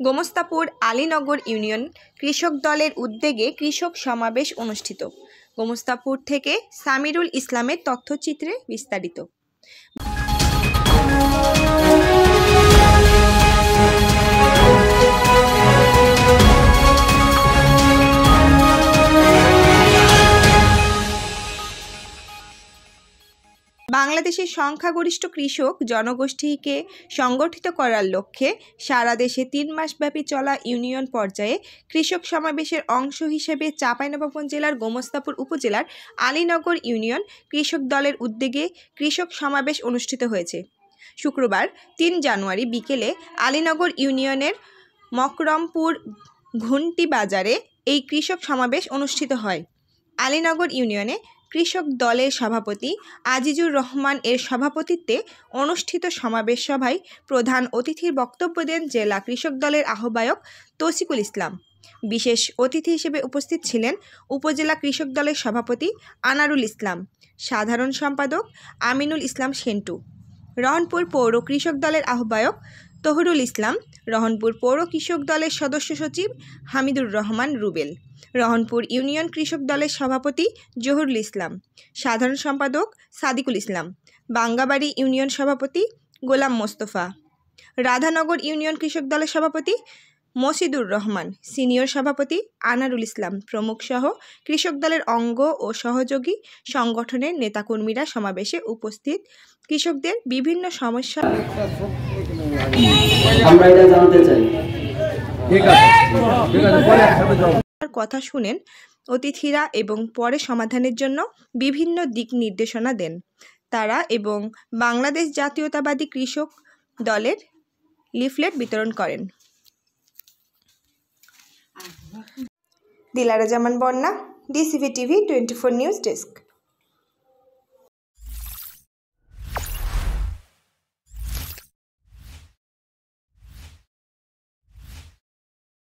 Gomastapur Alinagar union কৃষক দলের উদ্যোগে কৃষক সমাবেশ অনুষ্ঠিত। গোমস্তাপুর থেকে সামিরুল ইসলামের তথ্যচিত্রে বিস্তারিত। বাংলাদেশের সংখ্যাগরিষ্ঠ কৃষক জনগোষ্ঠীকে সংগঠিত করার লক্ষ্যে সারা দেশে ৩ মাসব্যাপী চলা ইউনিয়ন পর্যায়ে কৃষক সমাবেশের অংশ হিসেবে চাঁপাইনবাবগঞ্জ জেলার গোমস্তাপুর উপজেলার আলীনগর ইউনিয়ন কৃষক দলের উদ্যোগে কৃষক সমাবেশ অনুষ্ঠিত হয়েছে। শুক্রবার ৩ জানুয়ারি বিকেলে আলীনগর ইউনিয়নের মকরমপুর ঘুন্টি বাজারে এই কৃষক সমাবেশ অনুষ্ঠিত হয়। আলীনগর ইউনিয়নে কৃষক দলের সভাপতি আজিজুর রহমান এর সভাপতিত্বে অনুষ্ঠিত সমাবেশ সভায় প্রধান অতিথির বক্তব্য দেন জেলা কৃষক দলের আহ্বায়ক তৌসিকুল ইসলাম। বিশেষ অতিথি হিসেবে উপস্থিত ছিলেন উপজেলা কৃষক দলের সভাপতি আনারুল ইসলাম, সাধারণ সম্পাদক আমিনুল ইসলাম সেন্টু, রহনপুর পৌর কৃষক দলের আহ্বায়ক তহরুল ইসলাম, রহনপুর পৌর কৃষক দলের সদস্য সচিব হামিদুর রহমান রুবেল, রহনপুর ইউনিয়ন কৃষক দলের সভাপতি জহুরুল ইসলাম, সাধারণ সম্পাদক সাদিকুল ইসলাম, বাঙ্গাবাড়ি ইউনিয়ন সভাপতি গোলাম মোস্তফা, রাধানগর ইউনিয়ন কৃষক দলের সভাপতি মসিদুর রহমান, সিনিয়র সভাপতি আনারুল ইসলাম প্রমুখ সহ কৃষক দলের অঙ্গ ও সহযোগী সংগঠনের নেতাকর্মীরা সমাবেশে উপস্থিত কৃষকদের বিভিন্ন সমস্যা কথা শুনেন অতিথিরা এবং পরে সমাধানের জন্য বিভিন্ন দিক নির্দেশনা দেন তারা এবং বাংলাদেশ জাতীয়তাবাদী কৃষক দলের লিফলেট বিতরণ করেন। দিলারা জামান বন্যা, DCV TV 24 নিউজ ডেস্ক।